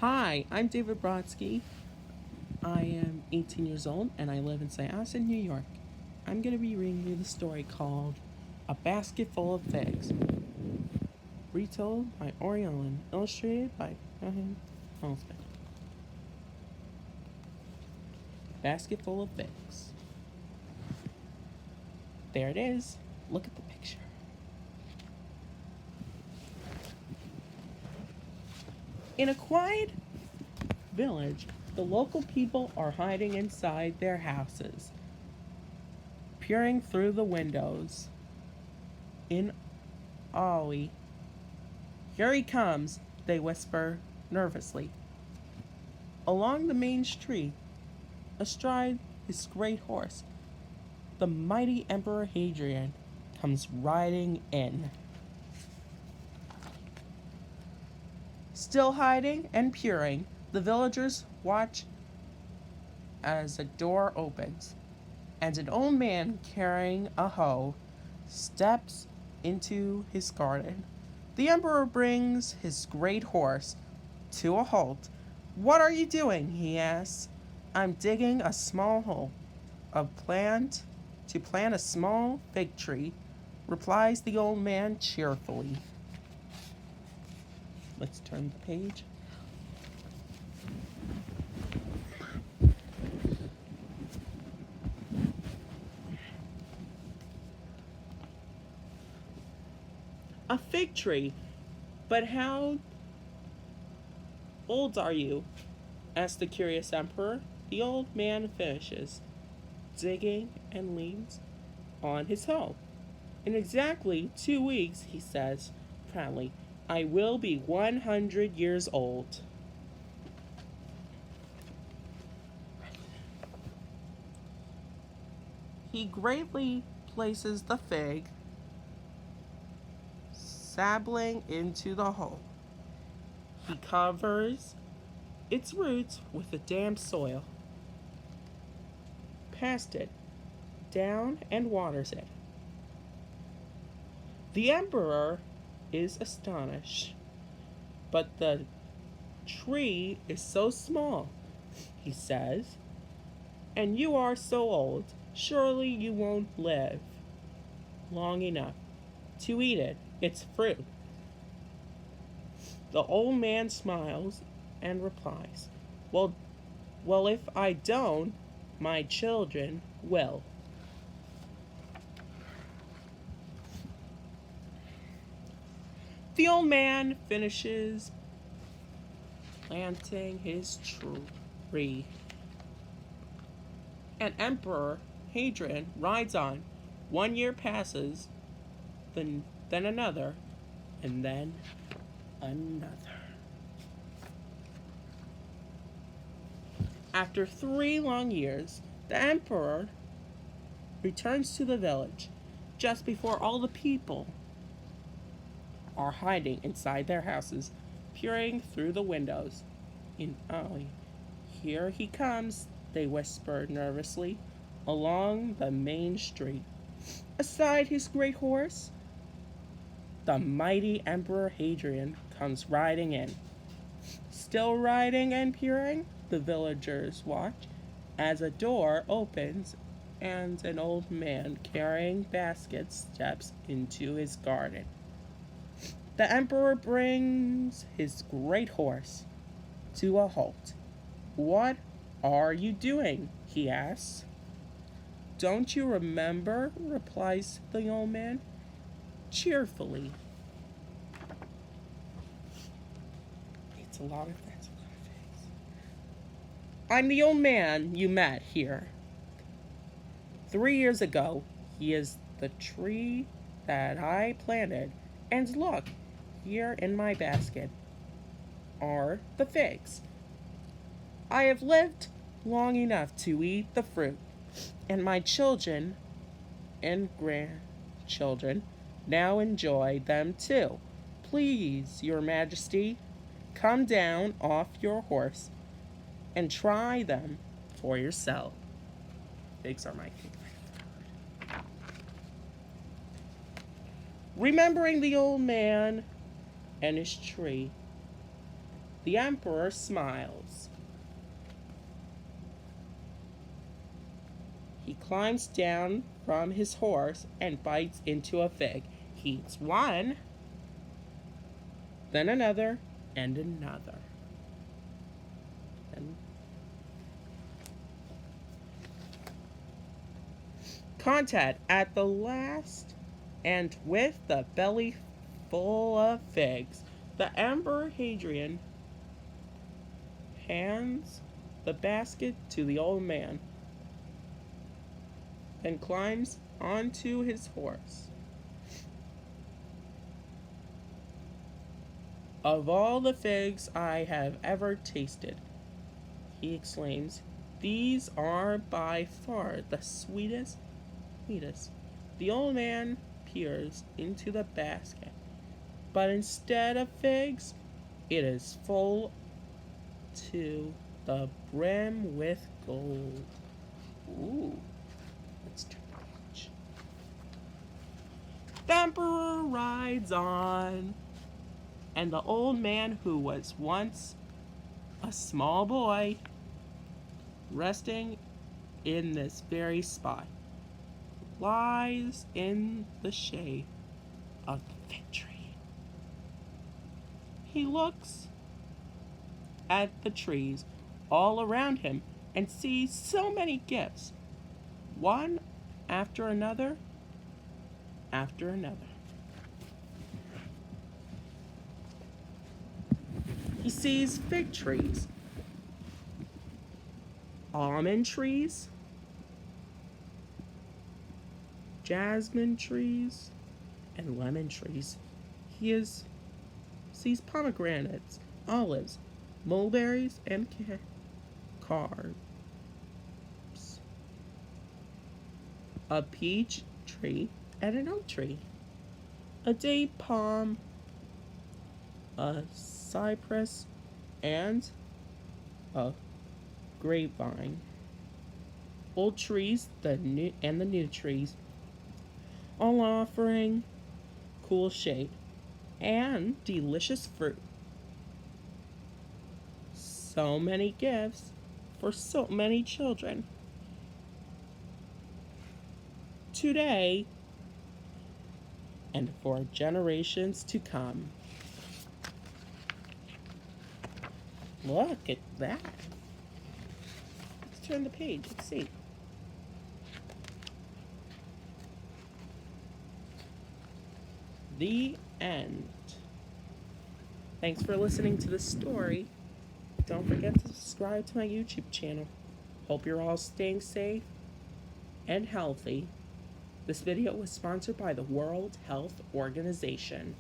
Hi, I'm David Brodsky. I am 18 years old and I live in St. Augustine, New York. I'm going to be reading you the story called A Basket Full of Figs, retold by Oriel and illustrated by Holzman. Basket Full of Figs. There it is. Look at the picture. In a quiet village, the local people are hiding inside their houses, peering through the windows. In Ollie, "Here he comes," they whisper nervously. Along the main street, astride his great horse, the mighty Emperor Hadrian comes riding in. Still hiding and peering, the villagers watch as a door opens, and an old man carrying a hoe steps into his garden. The Emperor brings his great horse to a halt. "What are you doing?" he asks. "I'm digging a small hole to plant a small fig tree," replies the old man cheerfully. Let's turn the page. "A fig tree? But how old are you?" asks the curious emperor. The old man finishes digging and leans on his hoe. "In exactly 2 weeks," he says proudly, "I will be 100 years old." He gravely places the fig sapling into the hole. He covers its roots with the damp soil, past it, down, and waters it. The emperor is astonished, but the tree is so small, he says, and you are so old, surely you won't live long enough to eat its fruit. The old man smiles and replies, well, if I don't, my children will." The old man finishes planting his tree, and Emperor Hadrian rides on. 1 year passes, then another, and then another. After 3 long years, the emperor returns to the village just before all the people are hiding inside their houses, peering through the windows. In alley, "Here he comes," they whisper nervously, along the main street. Aside his great horse, the mighty Emperor Hadrian comes riding in. Still riding and peering, the villagers watch as a door opens and an old man carrying baskets steps into his garden. The emperor brings his great horse to a halt. "What are you doing?" he asks. "Don't you remember?" replies the old man cheerfully. It's a lot of things. "I'm the old man you met here 3 years ago. He is the tree that I planted. And look, here in my basket are the figs. I have lived long enough to eat the fruit, and my children and grandchildren now enjoy them too. Please, your majesty, come down off your horse and try them for yourself." Figs are my favorite. Remembering the old man and his tree, The emperor smiles. He climbs down from his horse and bites into a fig. He eats one, then another, and another. And content at the last, and with the belly full of figs, the Emperor Hadrian hands the basket to the old man and climbs onto his horse. Of all the figs I have ever tasted, he exclaims, these are by far the sweetest. The old man peers into the basket, but instead of figs, it is full to the brim with gold. Ooh, let's turn the page. The emperor rides on, and the old man who was once a small boy, resting in this very spot, lies in the shade of the fig tree. He looks at the trees all around him and sees so many gifts, one after another, after another. He sees fig trees, almond trees, jasmine trees, and lemon trees. He sees pomegranates, olives, mulberries, and carbs. A peach tree and an oak tree. A date palm, a cypress, and a grapevine. Old trees, the new trees, all offering cool shade and delicious fruit. So many gifts for so many children. Today and for generations to come. Look at that. Let's turn the page. Let's see. The end. Thanks for listening to the story. Don't forget to subscribe to my YouTube channel. Hope you're all staying safe and healthy. This video was sponsored by the World Health Organization.